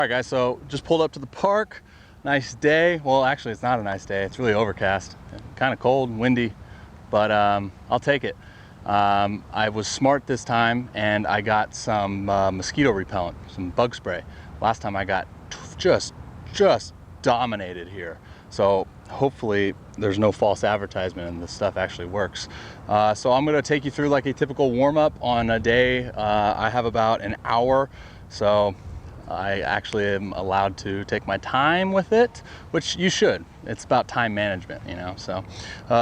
All right guys, so just pulled up to the park. Nice day. Well, actually it's not a nice day. It's really overcast, kind of cold and windy, but I'll take it. I was smart this time and I got some mosquito repellent, some bug spray. Last time I got just dominated here. So hopefully there's no false advertisement and this stuff actually works. So I'm gonna take you through like a typical warm up on a day. I have about an hour, so I actually am allowed to take my time with it, which you should. It's about time management, you know. So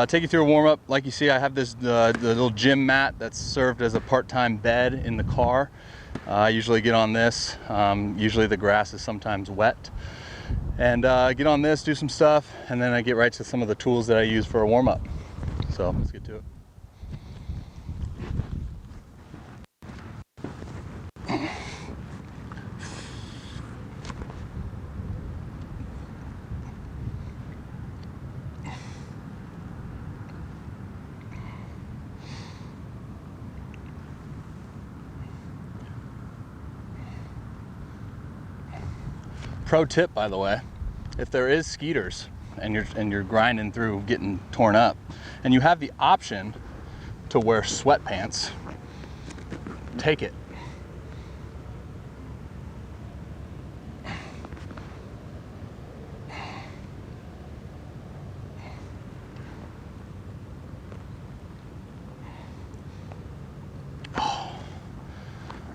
take you through a warm up. Like you see, I have this the little gym mat that's served as a part-time bed in the car. I usually get on this. Usually the grass is sometimes wet. And get on this, do some stuff, and then I get right to some of the tools that I use for a warm up. So let's get to it. Pro tip, by the way, if there is skeeters and you're grinding through getting torn up and you have the option to wear sweatpants, take it. Oh,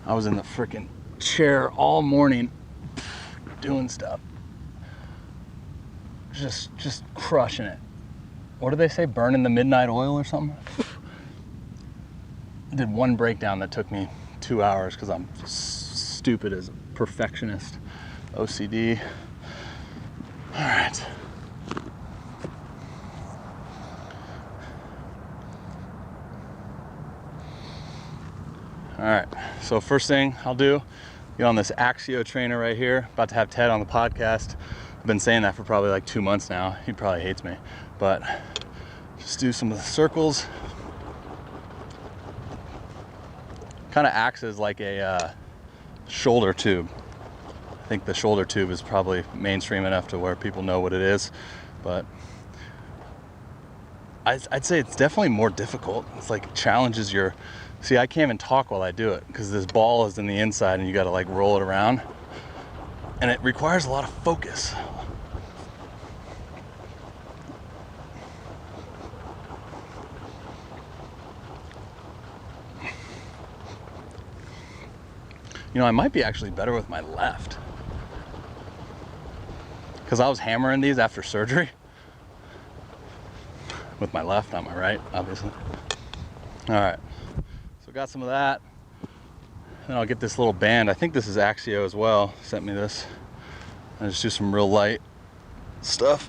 I was in the freaking chair all morning doing stuff, just crushing it. What do they say, burning the midnight oil or something? I did one breakdown that took me 2 hours because I'm stupid as a perfectionist. OCD. All right. All right, so first thing I'll do, get on this Axio trainer right here. About to have Ted on the podcast. I've been saying that for probably like 2 months now. He probably hates me, but just do some of the circles. Kind of acts as like a shoulder tube. I think the shoulder tube is probably mainstream enough to where people know what it is, but I'd say it's definitely more difficult. It's like challenges your, see, I can't even talk while I do it because this ball is in the inside and you got to like roll it around, and it requires a lot of focus. You know, I might be actually better with my left because I was hammering these after surgery with my left, not my right, obviously. All right. Got some of that, and I'll get this little band. I think this is Axio as well, sent me this. I just do some real light stuff.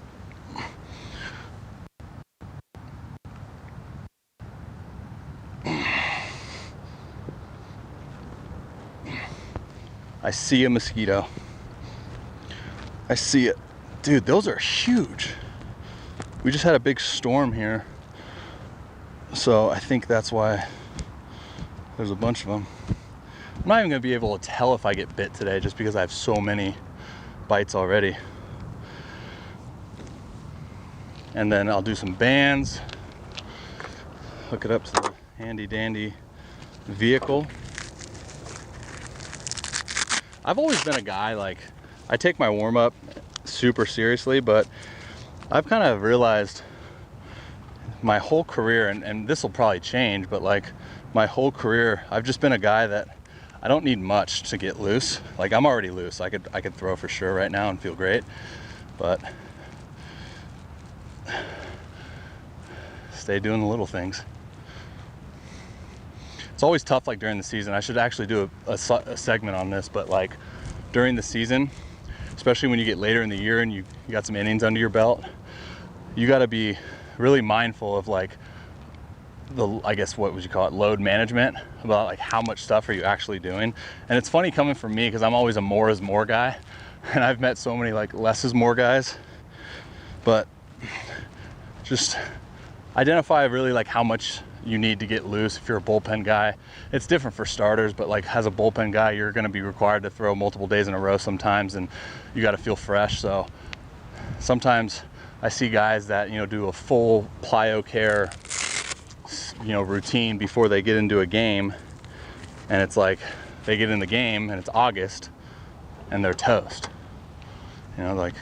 I see a mosquito. I see it. Dude, those are huge. We just had a big storm here, so I think that's why there's a bunch of them. I'm not even gonna be able to tell if I get bit today just because I have so many bites already. And then I'll do some bands, hook it up to the handy dandy vehicle. I've always been a guy, like, I take my warm up super seriously, but I've kind of realized my whole career, and this will probably change, but like my whole career, I've just been a guy that I don't need much to get loose. Like, I'm already loose. I could throw for sure right now and feel great, but stay doing the little things. It's always tough, like during the season. I should actually do a segment on this, but like during the season, especially when you get later in the year and you got some innings under your belt, you got to be really mindful of like the, I guess, what would you call it, load management, about like how much stuff are you actually doing. And it's funny coming from me because I'm always a more is more guy, and I've met so many like less is more guys, but just identify really like how much you need to get loose. If you're a bullpen guy, it's different for starters, but like as a bullpen guy, you're going to be required to throw multiple days in a row sometimes, and you got to feel fresh. So sometimes I see guys that, you know, do a full plyo care, you know, routine before they get into a game, and it's like they get in the game and it's August and they're toast, you know, like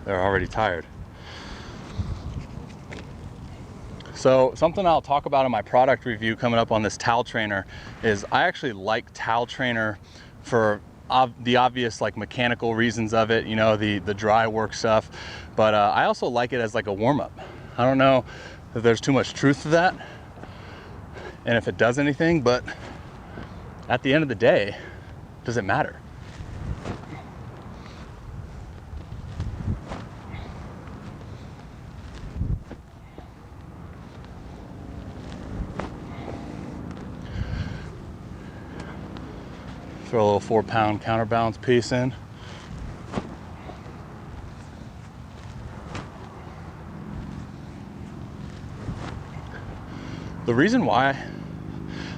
they're already tired. So something I'll talk about in my product review coming up on this towel trainer is I actually like towel trainer for the obvious like mechanical reasons of it, you know, the dry work stuff, but I also like it as like a warm-up. I don't know if there's too much truth to that and if it does anything, but at the end of the day, does it matter? Throw a little 4-pound counterbalance piece in. The reason why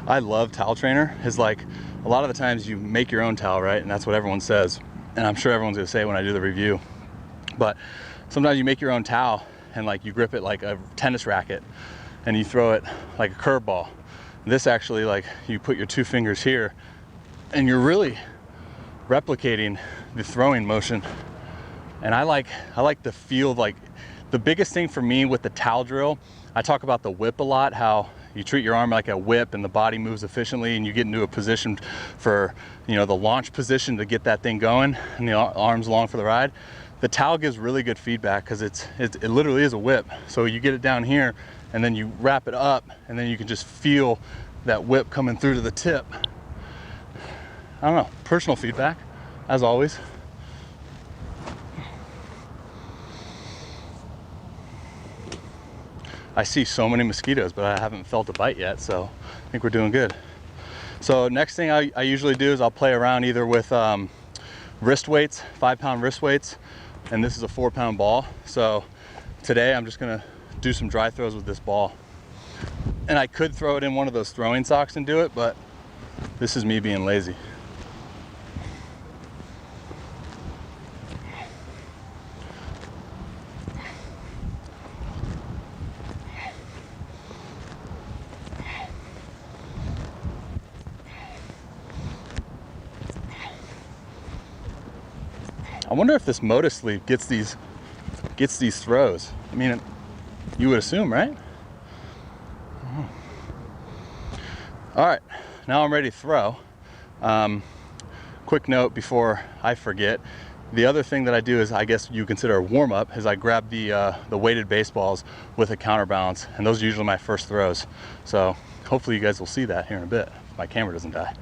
I love towel trainer is like a lot of the times you make your own towel, right? And that's what everyone says. And I'm sure everyone's gonna say when I do the review. But sometimes you make your own towel and like you grip it like a tennis racket and you throw it like a curveball. This actually, like, you put your 2 fingers here and you're really replicating the throwing motion. And I like the feel of, like, the biggest thing for me with the towel drill, I talk about the whip a lot, how you treat your arm like a whip and the body moves efficiently and you get into a position for, you know, the launch position to get that thing going and the arms along for the ride. The towel gives really good feedback because it literally is a whip. So you get it down here and then you wrap it up and then you can just feel that whip coming through to the tip. I don't know, personal feedback, as always. I see so many mosquitoes, but I haven't felt a bite yet, so I think we're doing good. So next thing I usually do is I'll play around either with wrist weights, 5-pound wrist weights, and this is a 4-pound ball. So today I'm just gonna do some dry throws with this ball. And I could throw it in one of those throwing socks and do it, but this is me being lazy. I wonder if this Moto sleeve gets these throws. I mean, you would assume, right? All right, now I'm ready to throw. Quick note before I forget, the other thing that I do is, I guess you consider a warm-up, is I grab the weighted baseballs with a counterbalance, and those are usually my first throws. So hopefully you guys will see that here in a bit, if my camera doesn't die.